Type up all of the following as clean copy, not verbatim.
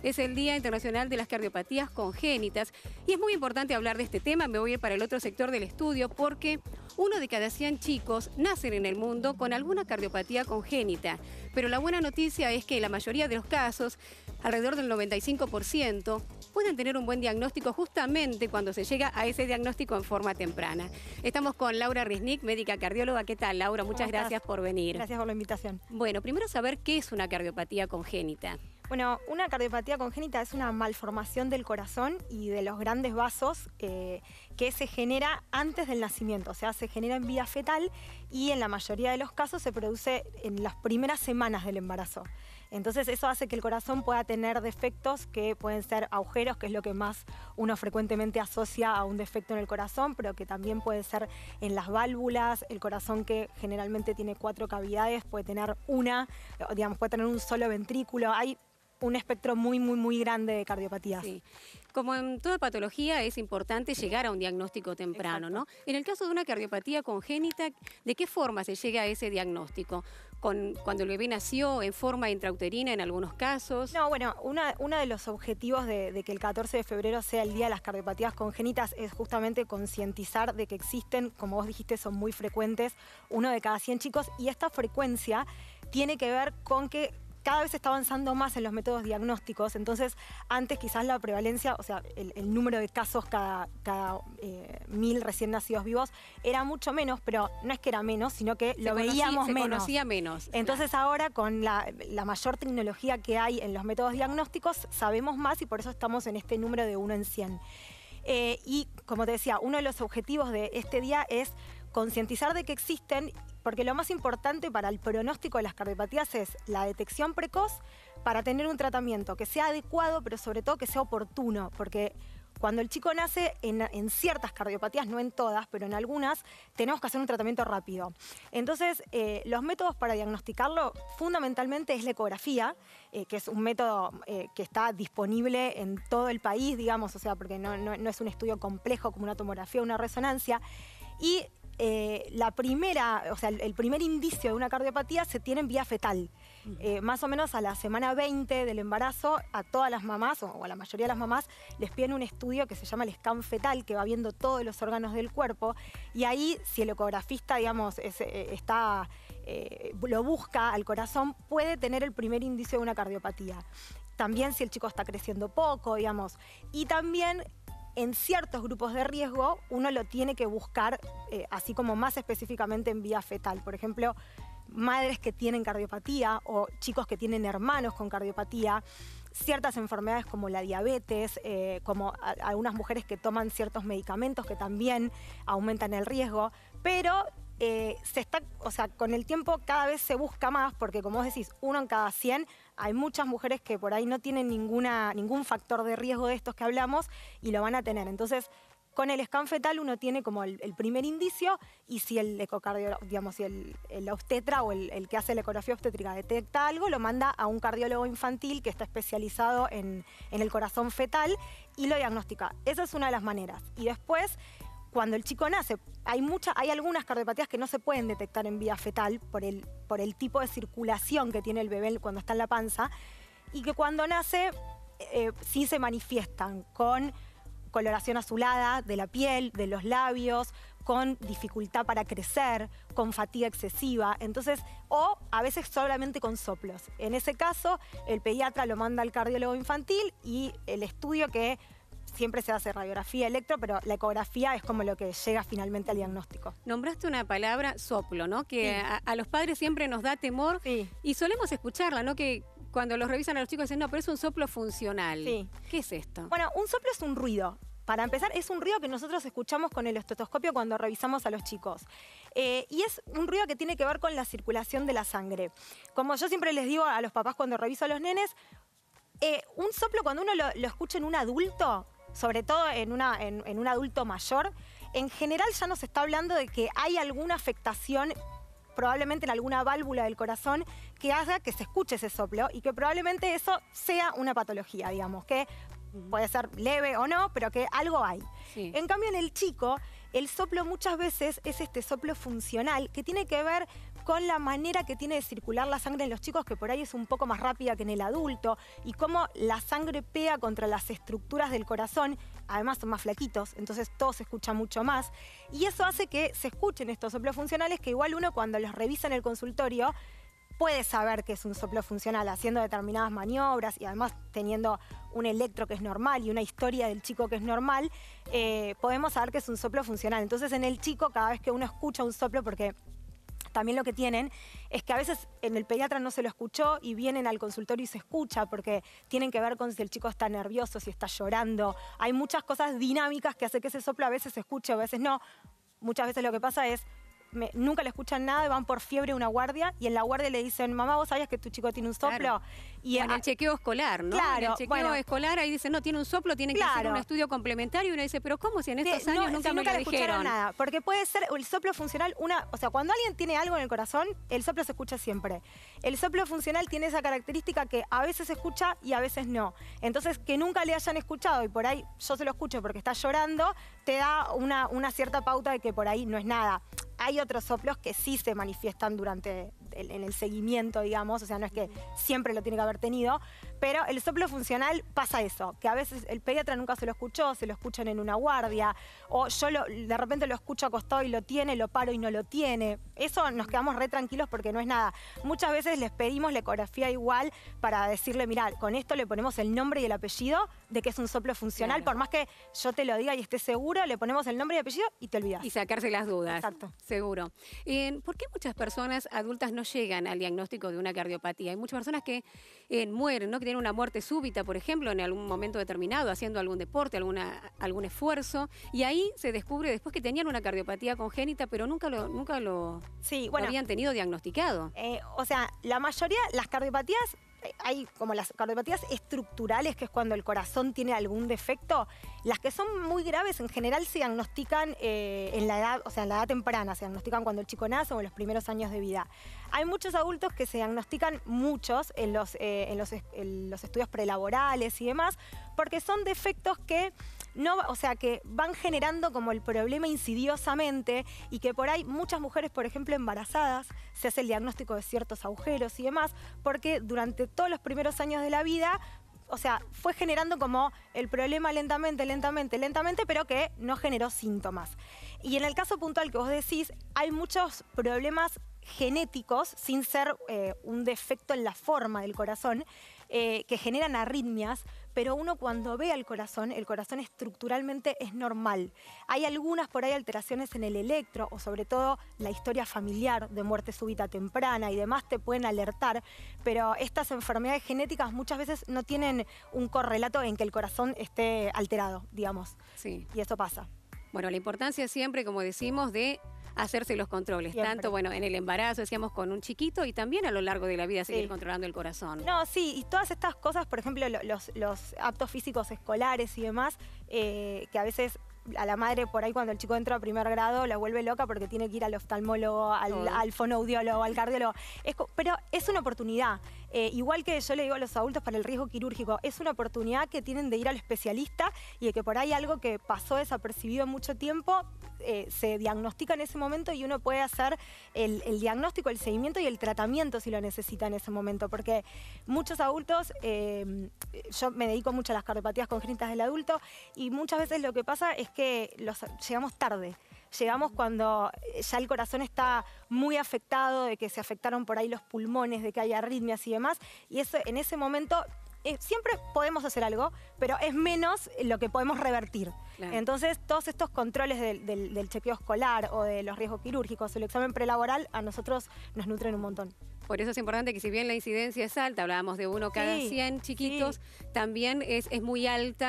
Es el Día Internacional de las Cardiopatías Congénitas y es muy importante hablar de este tema. Me voy a ir para el otro sector del estudio porque 1 de cada 100 chicos nacen en el mundo con alguna cardiopatía congénita. Pero la buena noticia es que la mayoría de los casos, alrededor del 95%, pueden tener un buen diagnóstico justamente cuando se llega a ese diagnóstico en forma temprana. Estamos con Laura Risnik, médica cardióloga. ¿Qué tal, Laura? Muchas gracias por venir. Gracias por la invitación. Bueno, primero saber qué es una cardiopatía congénita. Bueno, una cardiopatía congénita es una malformación del corazón y de los grandes vasos que se genera antes del nacimiento, o sea, se genera en vía fetal y en la mayoría de los casos se produce en las primeras semanas del embarazo. Entonces eso hace que el corazón pueda tener defectos que pueden ser agujeros, que es lo que más uno frecuentemente asocia a un defecto en el corazón, pero que también puede ser en las válvulas. El corazón, que generalmente tiene 4 cavidades, puede tener puede tener un solo ventrículo. Hay un espectro muy grande de cardiopatías. Sí. Como en toda patología es importante llegar a un diagnóstico temprano, ¿no? En el caso de una cardiopatía congénita, ¿de qué forma se llega a ese diagnóstico? ¿Cuando el bebé nació, en forma intrauterina en algunos casos? No, bueno, uno de los objetivos de que el 14 de febrero sea el Día de las Cardiopatías Congénitas es justamente concientizar de que existen, como vos dijiste, son muy frecuentes, 1 de cada 100 chicos, y esta frecuencia tiene que ver con que cada vez se está avanzando más en los métodos diagnósticos. Entonces, antes quizás la prevalencia, o sea, el número de casos cada 1000 recién nacidos vivos era mucho menos, pero no es que era menos, sino que lo veíamos menos. Se conocía menos. Entonces ahora, con la mayor tecnología que hay en los métodos diagnósticos, sabemos más y por eso estamos en este número de 1 en 100. Y como te decía, uno de los objetivos de este día es concientizar de que existen, porque lo más importante para el pronóstico de las cardiopatías es la detección precoz para tener un tratamiento que sea adecuado, pero sobre todo que sea oportuno, porque cuando el chico nace, en ciertas cardiopatías, no en todas, pero en algunas, tenemos que hacer un tratamiento rápido. Entonces, los métodos para diagnosticarlo fundamentalmente es la ecografía, que es un método que está disponible en todo el país, digamos, o sea, porque no es un estudio complejo como una tomografía o una resonancia. Y el primer indicio de una cardiopatía se tiene en vía fetal. Más o menos a la semana 20 del embarazo, a todas las mamás, o a la mayoría de las mamás, les piden un estudio que se llama el scan fetal, que va viendo todos los órganos del cuerpo, y ahí, si el ecografista, digamos, lo busca al corazón, puede tener el primer indicio de una cardiopatía. También si el chico está creciendo poco, digamos, y también en ciertos grupos de riesgo uno lo tiene que buscar así como más específicamente en vía fetal. Por ejemplo, madres que tienen cardiopatía o chicos que tienen hermanos con cardiopatía, ciertas enfermedades como la diabetes, como algunas mujeres que toman ciertos medicamentos que también aumentan el riesgo, pero con el tiempo cada vez se busca más, porque como vos decís, 1 en cada 100, hay muchas mujeres que por ahí no tienen ningún factor de riesgo de estos que hablamos y lo van a tener. Entonces, con el scan fetal uno tiene como el primer indicio, y si el ecocardiólogo, digamos, si el obstetra o el que hace la ecografía obstétrica detecta algo, lo manda a un cardiólogo infantil que está especializado en el corazón fetal y lo diagnostica. Esa es una de las maneras. Y después, cuando el chico nace, hay algunas cardiopatías que no se pueden detectar en vía fetal por el tipo de circulación que tiene el bebé cuando está en la panza, y que cuando nace sí se manifiestan con coloración azulada de la piel, de los labios, con dificultad para crecer, con fatiga excesiva, o a veces solamente con soplos. En ese caso, el pediatra lo manda al cardiólogo infantil y el estudio, que siempre se hace radiografía, electro, pero la ecografía es como lo que llega finalmente al diagnóstico. Nombraste una palabra, soplo, ¿no? Que sí. a los padres siempre nos da temor, sí, y solemos escucharla, ¿no? Que cuando los revisan a los chicos dicen, no, pero es un soplo funcional. Sí. ¿Qué es esto? Bueno, un soplo es un ruido. Para empezar, es un ruido que nosotros escuchamos con el estetoscopio cuando revisamos a los chicos. Y es un ruido que tiene que ver con la circulación de la sangre. Como yo siempre les digo a los papás cuando reviso a los nenes, un soplo, cuando uno lo escucha en un adulto, sobre todo en un adulto mayor, en general ya nos está hablando de que hay alguna afectación, probablemente en alguna válvula del corazón, que haga que se escuche ese soplo, y que probablemente eso sea una patología, digamos, que puede ser leve o no, pero que algo hay. Sí. En cambio, en el chico, el soplo muchas veces es este soplo funcional, que tiene que ver con la manera que tiene de circular la sangre en los chicos, que por ahí es un poco más rápida que en el adulto, y cómo la sangre pega contra las estructuras del corazón. Además son más flaquitos, entonces todo se escucha mucho más. Y eso hace que se escuchen estos soplos funcionales que igual uno cuando los revisa en el consultorio puede saber que es un soplo funcional haciendo determinadas maniobras y además teniendo un electro que es normal y una historia del chico que es normal, podemos saber que es un soplo funcional. Entonces en el chico cada vez que uno escucha un soplo, porque también lo que tienen es que a veces en el pediatra no se lo escuchó y vienen al consultorio y se escucha porque tienen que ver con si el chico está nervioso, si está llorando. Hay muchas cosas dinámicas que hacen que ese soplo a veces se escuche, a veces no. Muchas veces lo que pasa es nunca le escuchan nada y van por fiebre a una guardia y en la guardia le dicen, mamá, ¿vos sabías que tu chico tiene un soplo? Claro. Y en el chequeo escolar, ¿no? Claro, en el chequeo escolar ahí dicen, no, tiene un soplo, tienen que hacer un estudio complementario y uno dice, pero ¿cómo si en estos años nunca me lo dijeron? Nada, porque puede ser el soplo funcional, o sea, cuando alguien tiene algo en el corazón, el soplo se escucha siempre. El soplo funcional tiene esa característica que a veces se escucha y a veces no. Entonces, que nunca le hayan escuchado y por ahí yo se lo escucho porque está llorando, te da una cierta pauta de que por ahí no es nada. Hay otros soplos que sí se manifiestan en el seguimiento, digamos, o sea, no es que siempre lo tiene que haber tenido, pero el soplo funcional pasa eso, que a veces el pediatra nunca se lo escuchó, se lo escuchan en una guardia, o yo de repente lo escucho acostado y lo tiene, lo paro y no lo tiene. Eso nos quedamos re tranquilos porque no es nada. Muchas veces les pedimos la ecografía igual para decirle, mirá, con esto le ponemos el nombre y el apellido de que es un soplo funcional, claro. Por más que yo te lo diga y esté seguro, le ponemos el nombre y apellido y te olvidas. Y sacarse las dudas. Exacto. Seguro. ¿Por qué muchas personas adultas no llegan al diagnóstico de una cardiopatía? Hay muchas personas que mueren, ¿no? Que tienen una muerte súbita, por ejemplo, en algún momento determinado, haciendo algún deporte, algún esfuerzo, y ahí se descubre después que tenían una cardiopatía congénita, pero nunca lo habían tenido diagnosticado. O sea, la mayoría, las cardiopatías, hay como las cardiopatías estructurales, que es cuando el corazón tiene algún defecto. Las que son muy graves en general se diagnostican en la edad, o sea, en la edad temprana, se diagnostican cuando el chico nace o en los primeros años de vida. Hay muchos adultos que se diagnostican, muchos, en los estudios prelaborales y demás, porque son defectos que que van generando como el problema insidiosamente y que por ahí muchas mujeres, por ejemplo, embarazadas, se hace el diagnóstico de ciertos agujeros y demás, porque durante todos los primeros años de la vida, o sea, fue generando como el problema lentamente, pero que no generó síntomas. Y en el caso puntual que vos decís, hay muchos problemas genéticos, sin ser un defecto en la forma del corazón, que generan arritmias, pero uno cuando ve al corazón, el corazón estructuralmente es normal. Hay algunas por ahí alteraciones en el electro, o sobre todo la historia familiar de muerte súbita temprana y demás te pueden alertar, pero estas enfermedades genéticas muchas veces no tienen un correlato en que el corazón esté alterado, digamos. Sí. Y eso pasa. Bueno, la importancia siempre, como decimos, de hacerse los controles, siempre. Tanto en el embarazo, decíamos, con un chiquito y también a lo largo de la vida seguir controlando el corazón. No, sí, y todas estas cosas, por ejemplo, los actos físicos escolares y demás, que a veces a la madre por ahí cuando el chico entra a primer grado la vuelve loca porque tiene que ir al oftalmólogo, al fonoaudiólogo, al cardiólogo. Pero es una oportunidad. Igual que yo le digo a los adultos para el riesgo quirúrgico, es una oportunidad que tienen de ir al especialista y de que por ahí algo que pasó desapercibido mucho tiempo se diagnostica en ese momento y uno puede hacer el diagnóstico, el seguimiento y el tratamiento si lo necesita en ese momento. Porque muchos adultos, yo me dedico mucho a las cardiopatías congénitas del adulto y muchas veces lo que pasa es que llegamos tarde. Llegamos cuando ya el corazón está muy afectado, de que se afectaron por ahí los pulmones, de que hay arritmias y demás. Y eso, en ese momento siempre podemos hacer algo, pero es menos lo que podemos revertir. Claro. Entonces, todos estos controles del chequeo escolar o de los riesgos quirúrgicos, el examen prelaboral, a nosotros nos nutren un montón. Por eso es importante que si bien la incidencia es alta, hablábamos de 1 cada 100 chiquitos, también es muy alto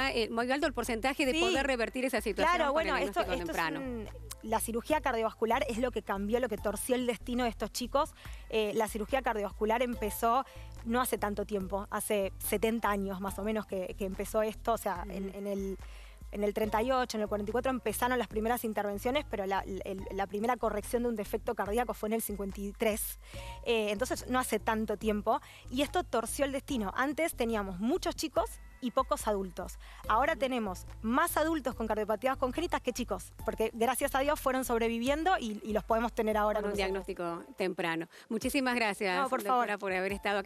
el porcentaje de poder revertir esa situación. Claro, con bueno, el diagnóstico temprano. La cirugía cardiovascular es lo que cambió, lo que torció el destino de estos chicos. La cirugía cardiovascular empezó no hace tanto tiempo, hace 70 años más o menos que empezó esto, o sea, en el 38, en el 44 empezaron las primeras intervenciones, pero la primera corrección de un defecto cardíaco fue en el 53. Entonces no hace tanto tiempo. Y esto torció el destino. Antes teníamos muchos chicos y pocos adultos. Ahora tenemos más adultos con cardiopatías congénitas que chicos, porque gracias a Dios fueron sobreviviendo y los podemos tener ahora con un diagnóstico temprano. Muchísimas gracias, no, por favor, doctora, por haber estado acá.